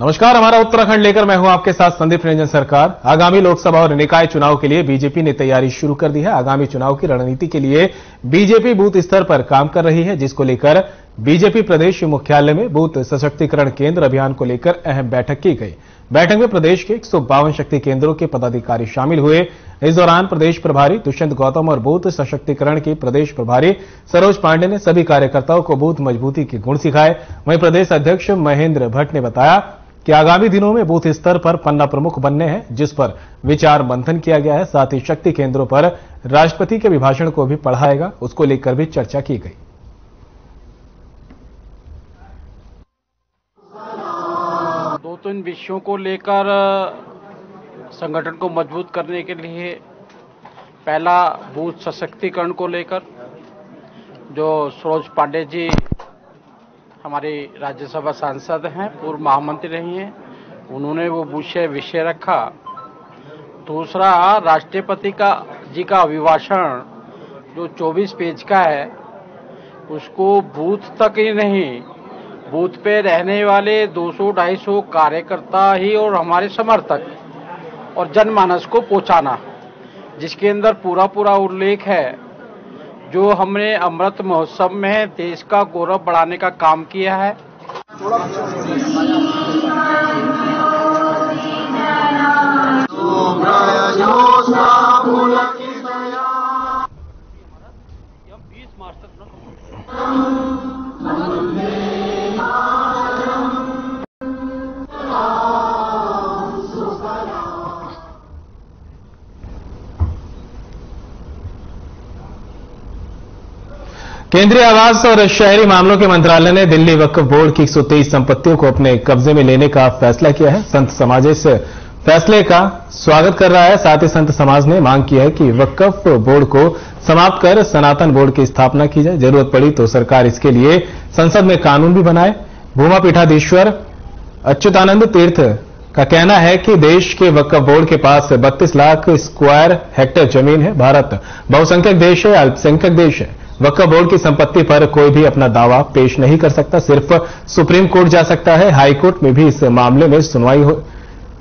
नमस्कार, हमारा उत्तराखंड लेकर मैं हूं आपके साथ संदीप रंजन सरकार। आगामी लोकसभा और निकाय चुनाव के लिए बीजेपी ने तैयारी शुरू कर दी है। आगामी चुनाव की रणनीति के लिए बीजेपी बूथ स्तर पर काम कर रही है, जिसको लेकर बीजेपी प्रदेश मुख्यालय में बूथ सशक्तिकरण केंद्र अभियान को लेकर अहम बैठक की गई। बैठक में प्रदेश के 152 शक्ति केंद्रों के पदाधिकारी शामिल हुए। इस दौरान प्रदेश प्रभारी दुष्यंत गौतम और बूथ सशक्तिकरण की प्रदेश प्रभारी सरोज पांडे ने सभी कार्यकर्ताओं को बूथ मजबूती के गुण सिखाए। वहीं प्रदेश अध्यक्ष महेंद्र भट्ट ने बताया कि आगामी दिनों में बूथ स्तर पर पन्ना प्रमुख बनने हैं, जिस पर विचार मंथन किया गया है। साथ ही शक्ति केंद्रों पर राष्ट्रपति के अभिभाषण को भी पढ़ाएगा, उसको लेकर भी चर्चा की गई। दो तीन विषयों को लेकर संगठन को मजबूत करने के लिए, पहला बूथ सशक्तिकरण को लेकर, जो सरोज पांडे जी हमारी राज्यसभा सांसद हैं, पूर्व महामंत्री रही हैं, उन्होंने वो विषय रखा। दूसरा, राष्ट्रपति जी का अभिभाषण जो 24 पेज का है, उसको बूथ तक ही नहीं, बूथ पे रहने वाले 200-250 कार्यकर्ता ही और हमारे समर्थक और जनमानस को पहुंचाना, जिसके अंदर पूरा उल्लेख है जो हमने अमृत महोत्सव में देश का गौरव बढ़ाने का काम किया है। केंद्रीय आवास और शहरी मामलों के मंत्रालय ने दिल्ली वक्फ बोर्ड की 123 संपत्तियों को अपने कब्जे में लेने का फैसला किया है। संत समाज इस फैसले का स्वागत कर रहा है। साथ ही संत समाज ने मांग की है कि वक्फ बोर्ड को समाप्त कर सनातन बोर्ड की स्थापना की जाए। जरूरत पड़ी तो सरकार इसके लिए संसद में कानून भी बनाए। भूमा पीठाधीश्वर अच्युतानंद तीर्थ का कहना है कि देश के वक्फ बोर्ड के पास 32 लाख स्क्वायर हेक्टेयर जमीन है। भारत बहुसंख्यक देश है, अल्पसंख्यक देश है। वक्फ बोर्ड की संपत्ति पर कोई भी अपना दावा पेश नहीं कर सकता, सिर्फ सुप्रीम कोर्ट जा सकता है। हाई कोर्ट में भी इस मामले में सुनवाई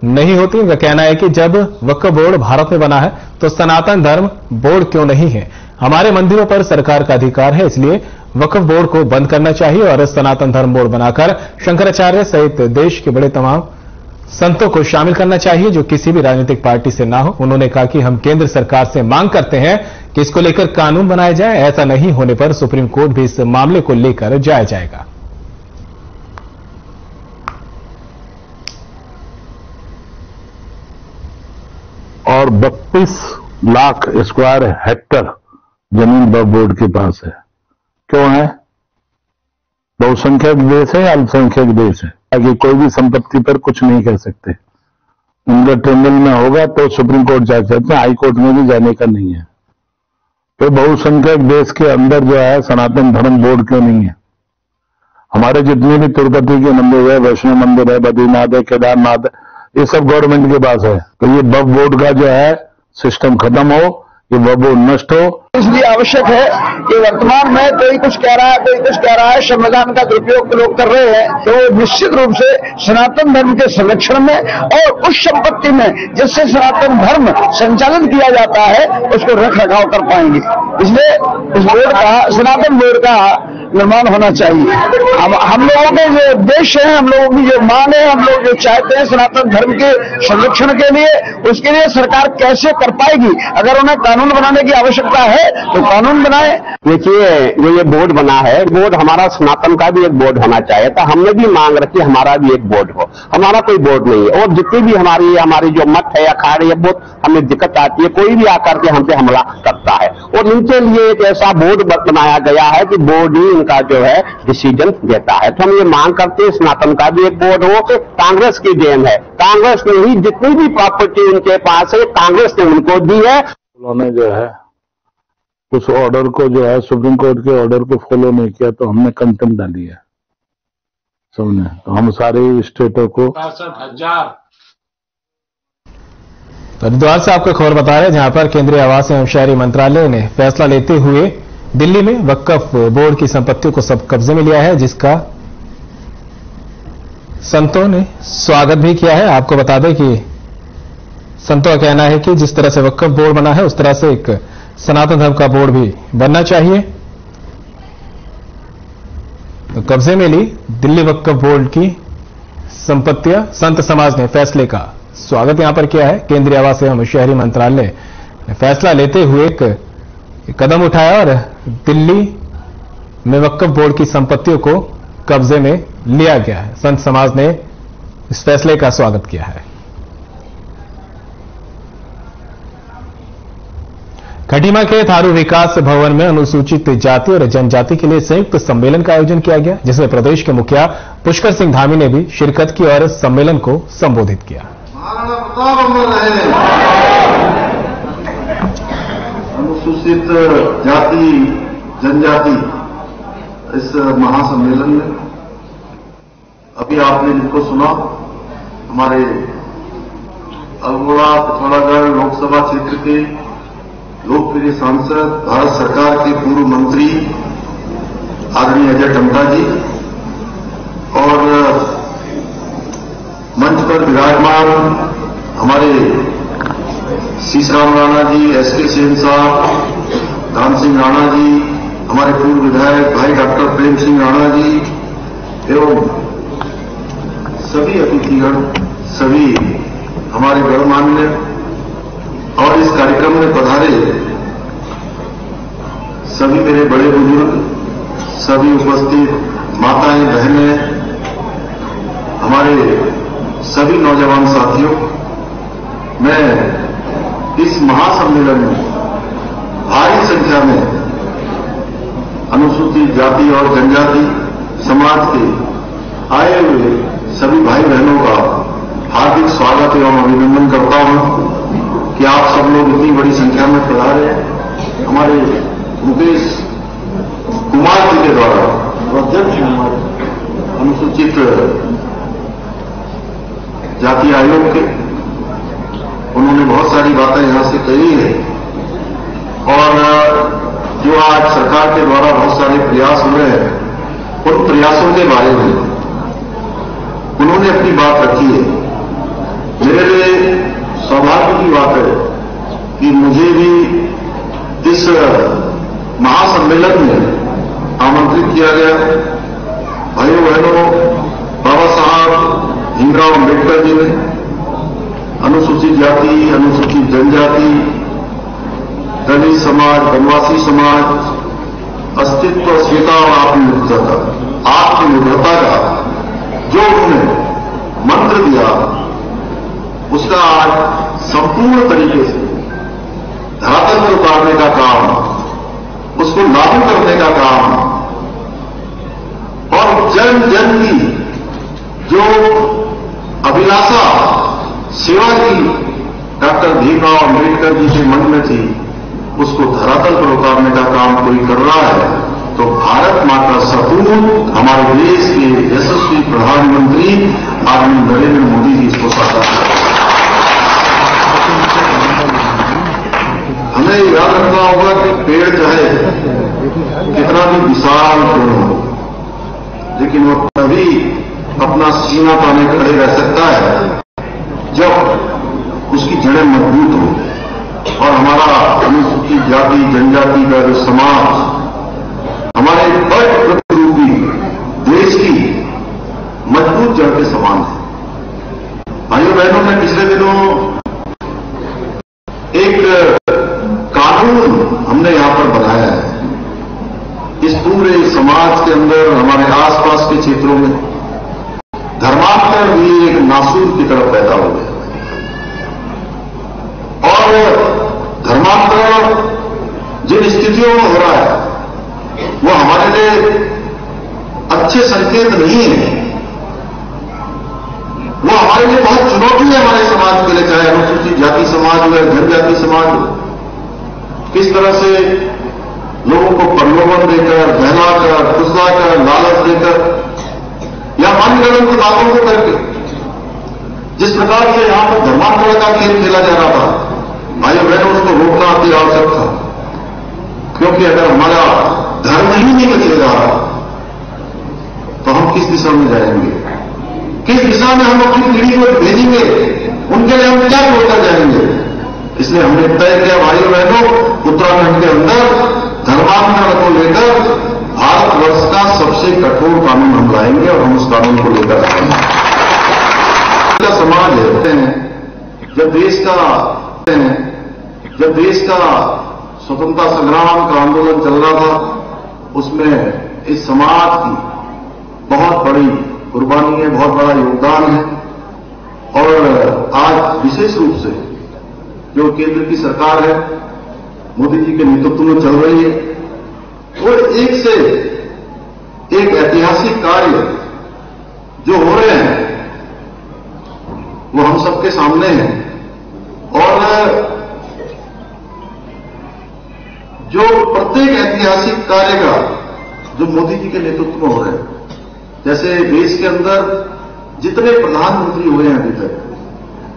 नहीं होती। उनका कहना है कि जब वक्फ बोर्ड भारत में बना है तो सनातन धर्म बोर्ड क्यों नहीं है। हमारे मंदिरों पर सरकार का अधिकार है, इसलिए वक्फ बोर्ड को बंद करना चाहिए और सनातन धर्म बोर्ड बनाकर शंकराचार्य सहित देश के बड़े तमाम संतों को शामिल करना चाहिए, जो किसी भी राजनीतिक पार्टी से ना हो। उन्होंने कहा कि हम केंद्र सरकार से मांग करते हैं कि इसको लेकर कानून बनाया जाए। ऐसा नहीं होने पर सुप्रीम कोर्ट भी इस मामले को लेकर जाएगा। और 32 लाख स्क्वायर हेक्टर जमीन वक्फ बोर्ड के पास है। क्यों है? बहुसंख्यक देश है या अल्पसंख्यक देश है? ताकि कोई भी संपत्ति पर कुछ नहीं कह सकते। उनका ट्रिब्यूनल में होगा तो सुप्रीम कोर्ट जा सकते हैं, हाई कोर्ट में भी जाने का नहीं है। तो बहुसंख्यक देश के अंदर जो है सनातन धर्म बोर्ड क्यों नहीं है? हमारे जितने भी तिरुपति के मंदिर है, वैष्णो मंदिर है, बद्रीनाथ है, केदारनाथ है, ये सब गवर्नमेंट के पास है। तो ये वक्फ बोर्ड का जो है सिस्टम खत्म हो, ये वक्फ बोर्ड नष्ट हो। इसलिए आवश्यक है कि वर्तमान में कोई कुछ कह रहा है, कोई कुछ कह रहा है, संविधान का दुरुपयोग लोग कर रहे हैं, तो निश्चित रूप से सनातन धर्म के संरक्षण में और उस संपत्ति में जिससे सनातन धर्म संचालित किया जाता है उसको रख रखाव कर पाएंगे। इसलिए इस बोर्ड का, सनातन बोर्ड का निर्माण होना चाहिए। हम लोगों के जो उद्देश्य है, हम लोगों की जो मांग है, हम लोग जो चाहते हैं सनातन धर्म के संरक्षण के लिए, उसके लिए सरकार कैसे कर पाएगी। अगर उन्हें कानून बनाने की आवश्यकता है तो कानून बनाए। देखिए, जो ये बोर्ड बना है, बोर्ड हमारा सनातन का भी एक बोर्ड होना चाहिए था। हमने भी मांग रखी हमारा भी एक बोर्ड हो। हमारा कोई बोर्ड नहीं है और जितनी भी हमारी जो मत है, अखाड़े है, बहुत हमें दिक्कत आती है। कोई भी आकर के हमसे हमला करता है और इनके लिए एक ऐसा बोर्ड बनाया गया है कि बोर्ड ही इनका जो है डिसीजन देता है। तो हम ये मांग करते हैं सनातन का भी एक बोर्ड हो। कांग्रेस की देन है, कांग्रेस ने ही जितनी भी प्रॉपर्टी उनके पास है कांग्रेस ने उनको दी है। उन्होंने जो है उस ऑर्डर को जो है सुप्रीम कोर्ट के ऑर्डर को फॉलो नहीं किया तो हमने कंटेम्प्ट डाली है सबने। तो हम सारे स्टेटों को 65,000 हरिद्वार से आपको खबर बता रहे हैं, जहां पर केंद्रीय आवास एवं शहरी मंत्रालय ने फैसला लेते हुए दिल्ली में वक्फ बोर्ड की संपत्तियों को सब कब्जे में लिया है, जिसका संतों ने स्वागत भी किया है। आपको बता दें कि संतों का कहना है कि जिस तरह से वक्फ बोर्ड बना है उस तरह से एक सनातन धर्म का बोर्ड भी बनना चाहिए। तो कब्जे में ली दिल्ली वक्फ बोर्ड की संपत्तियां, संत समाज ने फैसले का स्वागत यहां पर किया है। केंद्रीय आवास एवं शहरी मंत्रालय ने फैसला लेते हुए एक कदम उठाया और दिल्ली में वक्फ बोर्ड की संपत्तियों को कब्जे में लिया गया है। संत समाज ने इस फैसले का स्वागत किया है। खटीमा के थारू विकास भवन में अनुसूचित जाति और जनजाति के लिए संयुक्त सम्मेलन का आयोजन किया गया, जिसमें प्रदेश के मुखिया पुष्कर सिंह धामी ने भी शिरकत की और सम्मेलन को संबोधित किया। महाराणा प्रताप अमर रहे। अनुसूचित जाति जनजाति इस महासम्मेलन में अभी आपने जिनको सुना, हमारे अल्मोड़ा पिथौरागढ़ लोकसभा क्षेत्र के लोकप्रिय सांसद, भारत सरकार के पूर्व मंत्री आदरणीय अजय टम्टा जी और मंच पर विराजमान हमारे सीसराम राणा जी, एसके सेन साहब, दान सिंह राणा जी, हमारे पूर्व विधायक भाई डॉक्टर प्रेम सिंह राणा जी एवं सभी अतिथिगण, सभी हमारे गणमान्य और इस कार्यक्रम में पधारे सभी मेरे बड़े बुजुर्ग, सभी उपस्थित माताएं, बहनें, हमारे सभी नौजवान साथियों, मैं इस महासम्मेलन में भारी संख्या में अनुसूचित जाति और जनजाति समाज के आए हुए सभी भाई बहनों का हार्दिक स्वागत एवं अभिनंदन करता हूं कि आप सब लोग इतनी बड़ी संख्या में पधारे। हमारे मुकेश कुमार जी के द्वारा अध्यक्ष हैं हमारे अनुसूचित जाति आयोग के, उन्होंने बहुत सारी बातें यहां से कही है और जो आज सरकार के द्वारा बहुत सारे प्रयास हुए हैं उन प्रयासों के बारे में उन्होंने अपनी बात रखी है। मेरे लिए सौभाग्य की बात है कि मुझे भी इस महासम्मेलन में आमंत्रित किया गया। भाइयों बहनों, बाबा साहब भीमराव अम्बेडकर जी ने अनुसूचित जाति, अनुसूचित जनजाति, दलित समाज, वनवासी समाज, अस्तित्व, अस्मिता और आत्मनिर्भरता का जो उन्होंने मंत्र दिया उसका आज संपूर्ण तरीके से धरातल पर उतारने का काम, उसको लागू करने का काम और जन जन की जो अभिलाषा सेवा की डॉक्टर भीमराव अम्बेडकर जी के मन में थी उसको धरातल पर उतारने का काम कोई कर रहा है तो भारत माता सपूत हमारे देश के यशस्वी प्रधानमंत्री आदरणीय नरेंद्र मोदी जी इसको साकार कर रहे हैं। हमें याद रखना होगा कि पेड़ चाहे कितना भी विशाल क्यों हो, लेकिन वो तभी अपना सीना ताने खड़े रह सकता है जब उसकी जड़ें मजबूत हो। और हमारा अनुसूचित जाति जनजाति का जो समाज हमारे बड़रूपी देश की मजबूत जड़ के समान है। भाइयों बहनों, ने पिछले दिनों एक कानून हमने यहां पर बनाया है। इस पूरे समाज के अंदर हमारे आसपास के क्षेत्रों में धर्मांतर भी एक नासूर की तरफ पैदा हो गया और धर्मांतर जिन स्थितियों में हो रहा है वो हमारे लिए अच्छे संकेत नहीं है। वो हमारे लिए बहुत चुनौती है हमारे समाज के लिए, चाहे अनुसूचित जाति समाज हो या जनजाति समाज हो। किस तरह से लोगों को प्रलोभन देकर, बहलाकर, फुसलाकर, लालच देकर या मनगढ़ंत की बातों को करके जिस प्रकार से यहां पर धर्मांतरण का खेल खेला जा रहा था, भाइयों बहनों, उसको रोकना अति आवश्यक था। क्योंकि अगर हमारा धर्म ही नहीं बचेगा तो हम किस दिशा में जाएंगे, किस दिशा में हम अपनी पीढ़ी को भेजेंगे, उनके लिए हम क्या छोड़कर जाएंगे। इसलिए हमने तय किया भाइयों बहनों, उत्तराखंड के अंदर धर्मांतरण को लेकर भारतवर्ष का सबसे कठोर कानून हम लाएंगे और हम उस कानून को लेकर आएंगे। समाज है, जब देश का स्वतंत्रता संग्राम का आंदोलन चल रहा था, उसमें इस समाज की बहुत बड़ी कुर्बानी है, बहुत बड़ा योगदान है। और आज विशेष रूप से जो केंद्र की सरकार है, मोदी जी के नेतृत्व में चल रही है, वो एक से एक ऐतिहासिक कार्य जो हो रहे हैं वो हम सबके सामने हैं। और जो प्रत्येक ऐतिहासिक कार्य का जो मोदी जी के नेतृत्व में हो रहे हैं, जैसे देश के अंदर जितने प्रधानमंत्री हुए हैं अभी तक,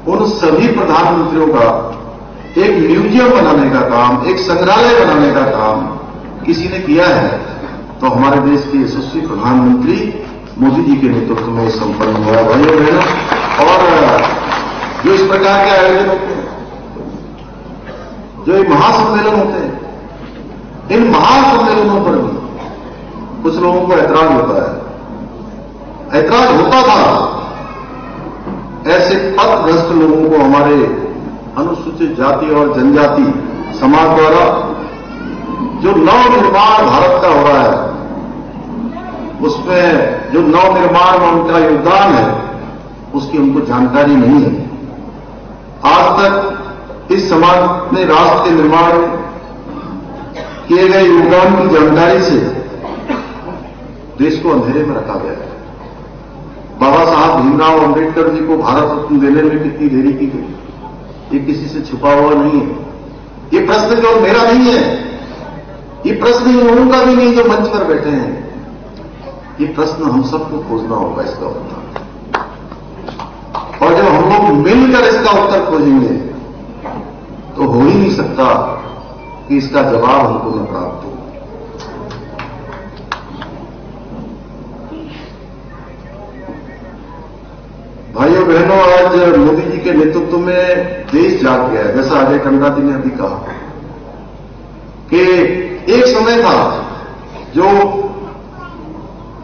उन सभी प्रधानमंत्रियों का एक म्यूजियम बनाने का काम, एक संग्रहालय बनाने का काम किसी ने किया है तो हमारे देश के यशस्वी प्रधानमंत्री मोदी जी के नेतृत्व में संपन्न हुआ है भाइयों बहनों। और जो इस प्रकार के आयोजन होते हैं, जो ये महासम्मेलन होते हैं, इन महासम्मेलनों पर भी कुछ लोगों को ऐतराज होता है। ऐतराज होता था ऐसे पथभ्रष्ट लोगों को हमारे अनुसूचित जाति और जनजाति समाज द्वारा जो नवनिर्माण भारत का हो रहा है, उसमें जो नवनिर्माण में उनका योगदान है, उसकी उनको जानकारी नहीं है। आज तक इस समाज ने राष्ट्र के निर्माण में किए गए योगदान की जानकारी से देश को अंधेरे में रखा गया है। बाबा साहब भीमराव अंबेडकर जी को भारत रत्न देने में कितनी देरी की गई, ये किसी से छुपा हुआ नहीं है। ये प्रश्न जो मेरा नहीं है, ये प्रश्न इन लोगों का भी नहीं जो मंच पर बैठे हैं, ये प्रश्न हम सबको खोजना होगा इसका उत्तर। और जब हम लोग मिलकर इसका उत्तर खोजेंगे तो हो ही नहीं सकता कि इसका जवाब हमको न प्राप्त हो। भाइयों बहनों, आज मोदी जी के नेतृत्व में देश जाग गया है। जैसा अजय टंडा जी ने अभी कहा कि एक समय था जो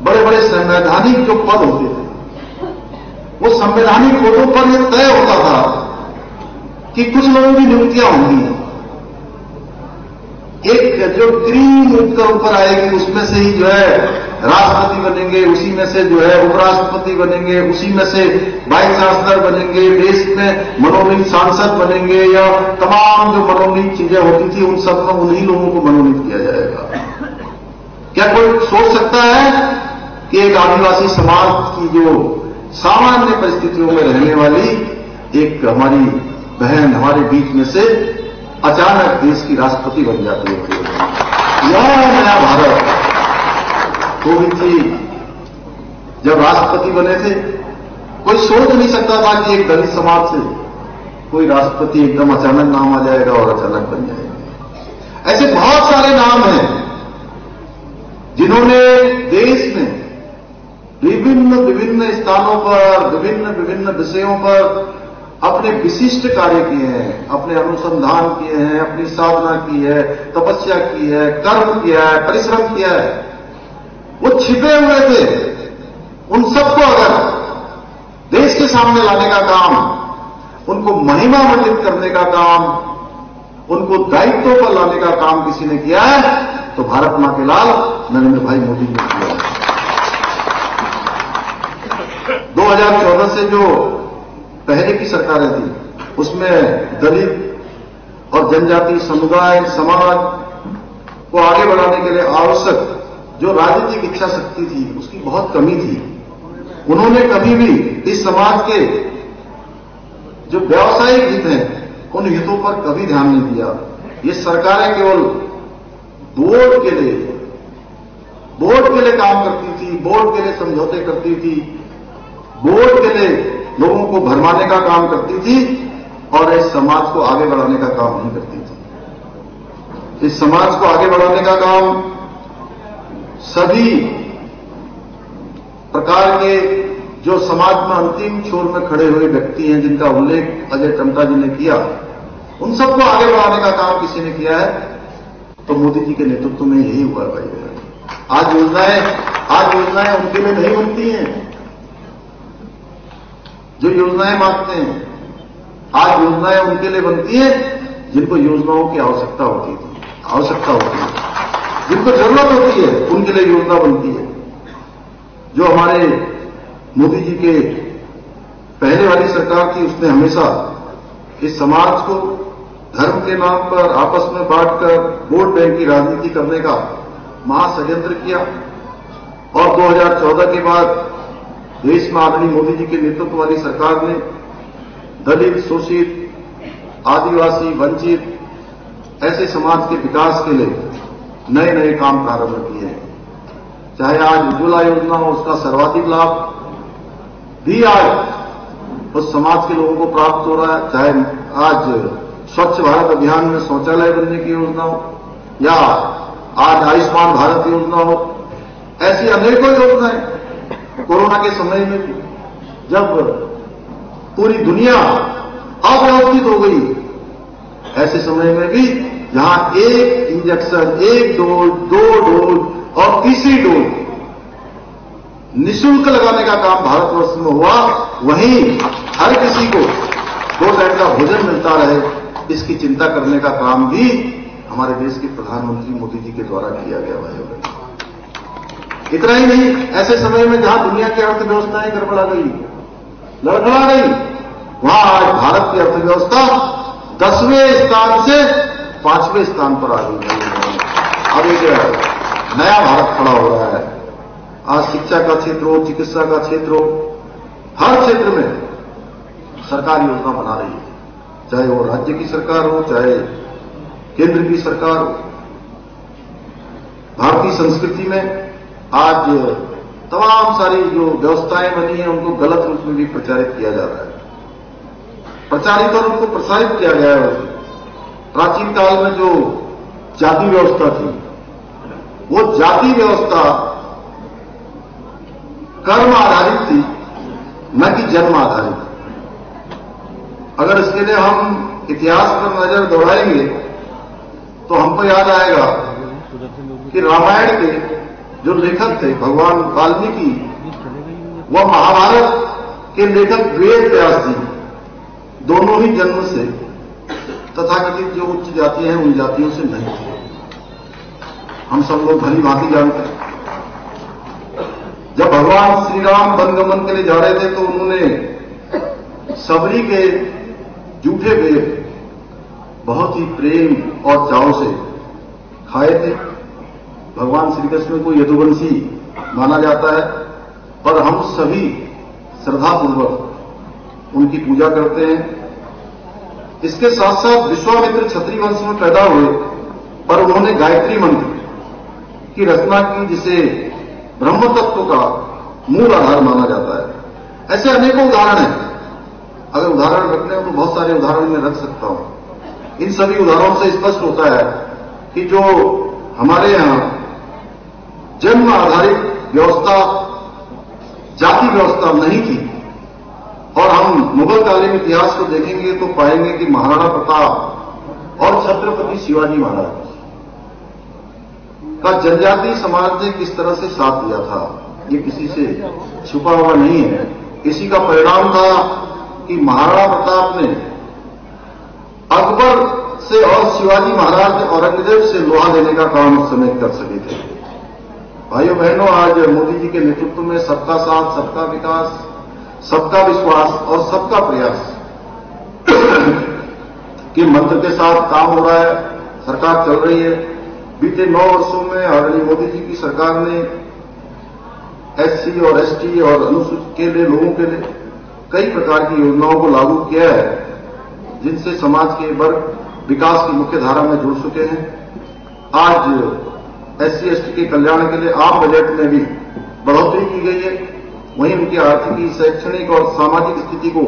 बड़े बड़े संवैधानिक जो पद होते थे, वो संवैधानिक पदों पर यह तय होता था कि कुछ लोगों की नियुक्तियां होंगी। एक जो ग्रीन उत्तर ऊपर आएगी उसमें से ही जो है राष्ट्रपति बनेंगे, उसी में से जो है उपराष्ट्रपति बनेंगे, उसी में से वाइस चांसलर बनेंगे, देश में मनोनीत सांसद बनेंगे, या तमाम जो मनोनीत चीजें होती थी उन सब में उन्हीं लोगों को मनोनीत किया जाएगा। क्या कोई सोच सकता है कि एक आदिवासी समाज की जो सामान्य परिस्थितियों में रहने वाली एक हमारी बहन हमारे बीच में से अचानक देश की राष्ट्रपति बन जाती है? यह नया भारत कोविंद जी जब राष्ट्रपति बने थे, कोई सोच नहीं सकता था कि एक दलित समाज से कोई राष्ट्रपति एकदम अचानक नाम आ जाएगा और अचानक बन जाएगा। ऐसे बहुत सारे नाम हैं जिन्होंने देश में विभिन्न विभिन्न स्थानों पर विभिन्न विषयों पर अपने विशिष्ट कार्य किए हैं, अपने अनुसंधान किए हैं, अपनी साधना की है, तपस्या की है, कर्म किया है, परिश्रम किया है। वो छिपे हुए थे। उन सबको अगर देश के सामने लाने का काम, उनको महिमा मंडित करने का काम, उनको दायित्वों पर लाने का काम किसी ने किया है तो भारत मां के लाल नरेंद्र भाई मोदी ने किया है। 2014 से जो पहले की सरकारें थी उसमें दलित और जनजाति समुदाय समाज को आगे बढ़ाने के लिए आवश्यक जो राजनीतिक इच्छा शक्ति थी उसकी बहुत कमी थी। उन्होंने कभी भी इस समाज के जो व्यावसायिक हित हैं उन हितों पर कभी ध्यान नहीं दिया। ये सरकारें केवल वोट के लिए काम करती थी, वोट के लिए समझौते करती थी, वोट के लिए लोगों को भरमाने का काम करती थी और इस समाज को आगे बढ़ाने का काम नहीं करती थी। इस समाज को आगे बढ़ाने का काम सभी प्रकार के जो समाज में अंतिम छोर में खड़े हुए व्यक्ति हैं, जिनका उल्लेख अजय टम्टा जी ने किया, उन सबको आगे बढ़ाने का काम किसी ने किया है तो मोदी जी के नेतृत्व में यही हुआ है भाई। आज योजनाएं उनके लिए नहीं बनती हैं जो योजनाएं मांगते हैं। आज योजनाएं उनके लिए बनती हैं जिनको योजनाओं की आवश्यकता होती है, जिनको जरूरत होती है उनके लिए योजना बनती है। जो हमारे मोदी जी के पहले वाली सरकार थी, उसने हमेशा इस समाज को धर्म के नाम पर आपस में बांटकर वोट बैंक की राजनीति करने का महाषड्यंत्र किया। और 2014 के बाद देश में आदरणीय मोदी जी के नेतृत्व वाली सरकार ने दलित, शोषित, आदिवासी, वंचित ऐसे समाज के विकास के लिए नए नए काम प्रारंभ किए हैं। चाहे आज उज्ज्वला योजना हो, उसका सर्वाधिक लाभ भी आज उस समाज के लोगों को प्राप्त हो रहा है। चाहे आज स्वच्छ भारत अभियान में शौचालय बनने की योजना हो, या आज आयुष्मान भारत योजना हो, ऐसी अनेकों योजनाएं कोरोना के समय में भी, जब पूरी दुनिया अव्यवस्थित हो गई, ऐसे समय में भी जहां एक इंजेक्शन, एक डोज, 2 डोज और तीसरी डोज निःशुल्क लगाने का काम भारतवर्ष में हुआ, वहीं हर किसी को 2 टाइम का भोजन मिलता रहे, इसकी चिंता करने का काम भी हमारे देश के प्रधानमंत्री मोदी जी के द्वारा किया गया है। इतना ही नहीं, ऐसे समय में जहां दुनिया की अर्थव्यवस्थाएं गड़बड़ा गई, लड़खड़ा गई, वहां आज भारत की अर्थव्यवस्था 10वें स्थान से 5वें स्थान पर आ गई है। अब एक नया भारत खड़ा हो रहा है। आज शिक्षा का क्षेत्र हो, चिकित्सा का क्षेत्र हो, हर क्षेत्र में सरकार योजना बना रही है, चाहे वो राज्य की सरकार हो, चाहे केंद्र की सरकार हो। भारतीय संस्कृति में आज तमाम सारी जो व्यवस्थाएं बनी हैं, उनको गलत रूप में भी प्रचारित किया जा रहा है। प्रचारित और उनको प्रसारित किया गया है। प्राचीन काल में जो जाति व्यवस्था थी, वो जाति व्यवस्था कर्म आधारित थी, न कि जन्म आधारित। अगर इसके लिए हम इतिहास पर नजर दौड़ाएंगे तो हमको याद आएगा कि रामायण के जो लेखक थे भगवान वाल्मीकि, वह महाभारत के लेखक वेद व्यास जी, दोनों ही जन्म से तथाकथित जो उच्च जातियां हैं उन जातियों से नहीं थे। हम सब लोग भली भांति जानते हैं। जब भगवान श्री राम वनगमन के लिए जा रहे थे तो उन्होंने सबरी के जूठे वेद बहुत ही प्रेम और चाव से खाए थे। भगवान श्री कृष्ण को यदुवंशी माना जाता है, पर हम सभी श्रद्धापूर्वक उनकी पूजा करते हैं। इसके साथ साथ विश्वामित्र क्षत्रिय वंश में पैदा हुए, पर उन्होंने गायत्री मंत्र की रचना की, जिसे ब्रह्म तत्व का मूल आधार माना जाता है। ऐसे अनेकों उदाहरण हैं। अगर उदाहरण रखने हो तो बहुत सारे उदाहरण मैं रख सकता हूं। इन सभी उदाहरणों से स्पष्ट होता है कि जो हमारे यहां जन्म आधारित व्यवस्था, जाति व्यवस्था नहीं थी, और हम मुगल कालीन इतिहास को देखेंगे तो पाएंगे कि महाराणा प्रताप और छत्रपति शिवाजी महाराज का जनजातीय समाज ने किस तरह से साथ दिया था, ये किसी से छुपा हुआ नहीं है। इसी का परिणाम था कि महाराणा प्रताप ने अकबर से और शिवाजी महाराज ने औरंगजेब से लोहा लेने का काम उस समय कर सके थे। भाइयों बहनों, आज मोदी जी के नेतृत्व में सबका साथ, सबका विकास, सबका विश्वास और सबका प्रयास के मंत्र के साथ काम हो रहा है। सरकार चल रही है। बीते 9 वर्षों में आदरणीय मोदी जी की सरकार ने एससी और एसटी और अनुसूचित के लिए लोगों के लिए कई प्रकार की योजनाओं को लागू किया है, जिनसे समाज के वर्ग विकास की मुख्य धारा में जुड़ चुके हैं। आज एससी एसटी के कल्याण के लिए आम बजट में भी बढ़ोतरी की गई है। वहीं उनकी आर्थिक, शैक्षणिक और सामाजिक स्थिति को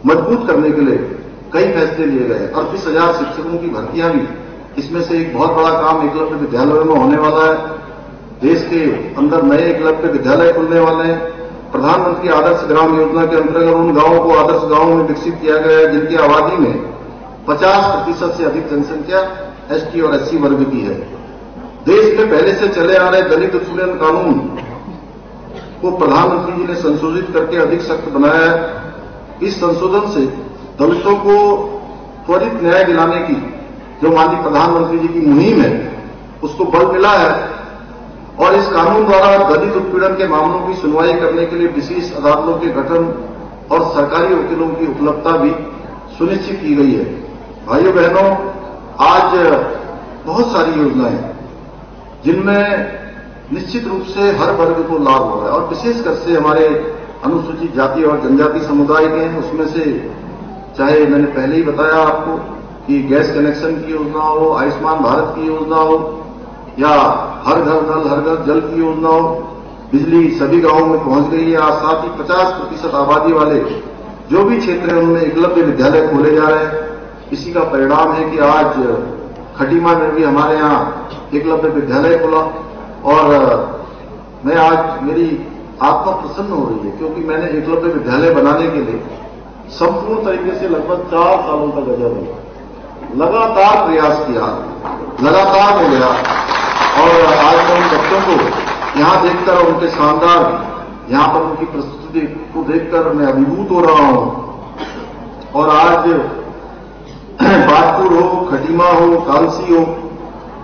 मजबूत करने के लिए कई फैसले लिए गए। 38,000 शिक्षकों की भर्तियां भी, इसमें से एक बहुत बड़ा काम एकलव्य विद्यालयों में होने वाला है। देश के अंदर नए एकलव्य विद्यालय खुलने वाले हैं। प्रधानमंत्री आदर्श ग्राम योजना के अंतर्गत उन गांवों को आदर्श गांवों में विकसित किया गया है जिनकी आबादी में 50% से अधिक जनसंख्या एसटी और एससी वर्ग की है। देश में पहले से चले आ रहे दलित उत्पीड़न कानून को प्रधानमंत्री जी ने संशोधित करके अधिक सख्त बनाया है। इस संशोधन से दलितों को त्वरित न्याय दिलाने की जो माननीय प्रधानमंत्री जी की मुहिम है उसको बल मिला है और इस कानून द्वारा दलित उत्पीड़न के मामलों की सुनवाई करने के लिए विशेष अदालतों के गठन और सरकारी वकीलों की उपलब्धता भी सुनिश्चित की गई है। भाइयों बहनों, आज बहुत सारी योजनाएं जिनमें निश्चित रूप से हर वर्ग को लाभ हो रहा है और विशेषकर से हमारे अनुसूचित जाति और जनजाति समुदाय के हैं। उसमें से चाहे मैंने पहले ही बताया आपको कि गैस कनेक्शन की योजना हो, आयुष्मान भारत की योजना हो या हर घर नल हर घर जल की योजना हो, बिजली सभी गांवों में पहुंच गई है। आज साथ ही 50% आबादी वाले जो भी क्षेत्र हैं उनमें एकलव्य विद्यालय खोले जा रहे हैं। इसी का परिणाम है कि आज खटीमा में भी हमारे यहाँ एकलव्य विद्यालय खुला और मैं आज मेरी आत्मा प्रसन्न हो रही है क्योंकि मैंने एकलव्य विद्यालय बनाने के लिए संपूर्ण तरीके से लगभग 4 सालों का गजब है, लगातार प्रयास किया, लगातार हो गया और आज मैं उन बच्चों को यहां देखकर और उनके शानदार यहां पर उनकी प्रस्तुति को देखकर मैं अभिभूत हो रहा हूं। और आज बाजपुर हो, खटीमा हो, कालसी हो,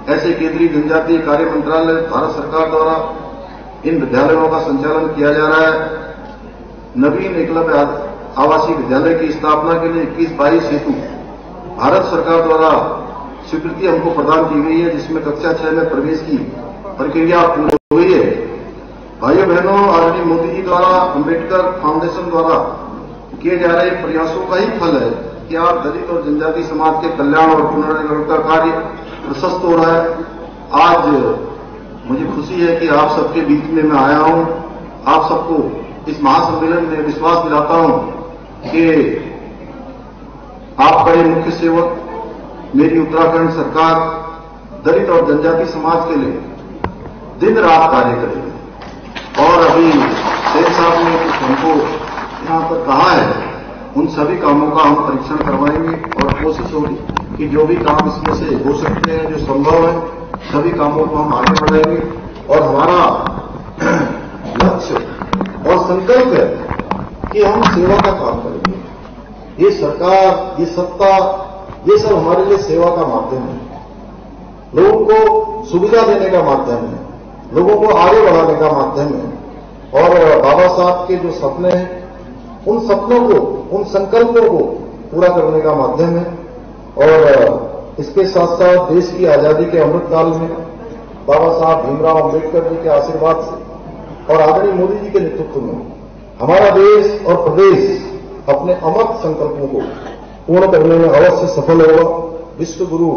ऐसे केंद्रीय जनजातीय कार्य मंत्रालय भारत सरकार द्वारा इन विद्यालयों का संचालन किया जा रहा है। नवीन एकलव्य आवासीय विद्यालय की स्थापना के लिए 21-22 हेतु भारत सरकार द्वारा स्वीकृति हमको प्रदान की गई है, जिसमें कक्षा 6 में प्रवेश की प्रक्रिया पूरी हो गई है। भाइयों बहनों, आदरणीय मोदी जी द्वारा अम्बेडकर फाउंडेशन द्वारा किए जा रहे प्रयासों का ही फल है कि आज दलित और जनजाति समाज के कल्याण और पुनर्निर्माण का कार्य प्रशस्त हो रहा है। आज मुझे खुशी है कि आप सबके बीच में मैं आया हूं। आप सबको इस महासम्मेलन में विश्वास दिलाता हूं कि आप बड़े मुख्य सेवक मेरी उत्तराखंड सरकार दलित और जनजाति समाज के लिए दिन रात कार्य करेगी। और अभी शेख साहब ने कुछ हमको यहां पर कहा है, उन सभी कामों का हम परीक्षण करवाएंगे और कोशिश होगी कि जो भी काम इसमें से हो सकते हैं, जो संभव है, सभी कामों को हम आगे बढ़ाएंगे। और हमारा लक्ष्य और संकल्प है कि हम सेवा का काम करेंगे। ये सरकार, ये सत्ता, ये सब हमारे लिए सेवा का माध्यम है, लोगों को सुविधा देने का माध्यम है, लोगों को आगे बढ़ाने का माध्यम है। और बाबा साहब के जो सपने हैं, उन सपनों को, उन संकल्पों को पूरा करने का माध्यम है। और इसके साथ साथ देश की आजादी के अमृतकाल में बाबा साहब भीमराव अम्बेडकर जी के आशीर्वाद से और आदरणीय मोदी जी के नेतृत्व में हमारा देश और प्रदेश अपने अमर संकल्पों को पूर्ण करने में अवश्य सफल होगा। विश्व गुरु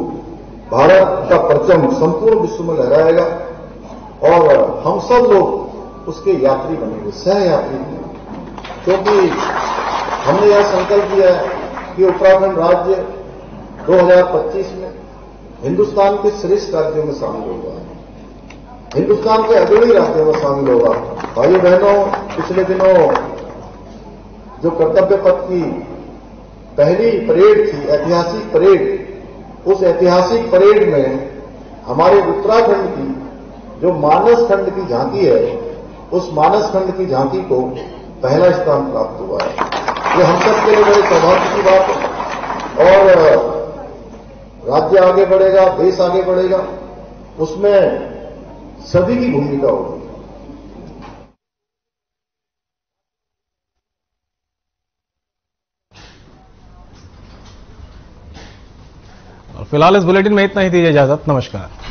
भारत का परचम संपूर्ण विश्व में लहराएगा और हम सब लोग उसके यात्री बनेंगे, सह यात्री बनेंगे। क्योंकि हमने यह संकल्प लिया है कि उत्तराखंड राज्य 2025 में हिंदुस्तान के श्रेष्ठ राज्यों में शामिल होगा, हिंदुस्तान के अग्रणी राज्यों में शामिल होगा। भाइयों बहनों, पिछले दिनों जो कर्तव्य पथ की पहली परेड थी, ऐतिहासिक परेड, उस ऐतिहासिक परेड में हमारे उत्तराखंड की जो मानस खंड की झांकी है, उस मानस खंड की झांकी को पहला स्थान प्राप्त हुआ है। ये हम सब के लिए बड़े सौभाग्य की बात है। और राज्य आगे बढ़ेगा, देश आगे बढ़ेगा, उसमें सभी की भूमिका होगी। और फिलहाल इस बुलेटिन में इतना ही, दीजिए इजाजत। नमस्कार।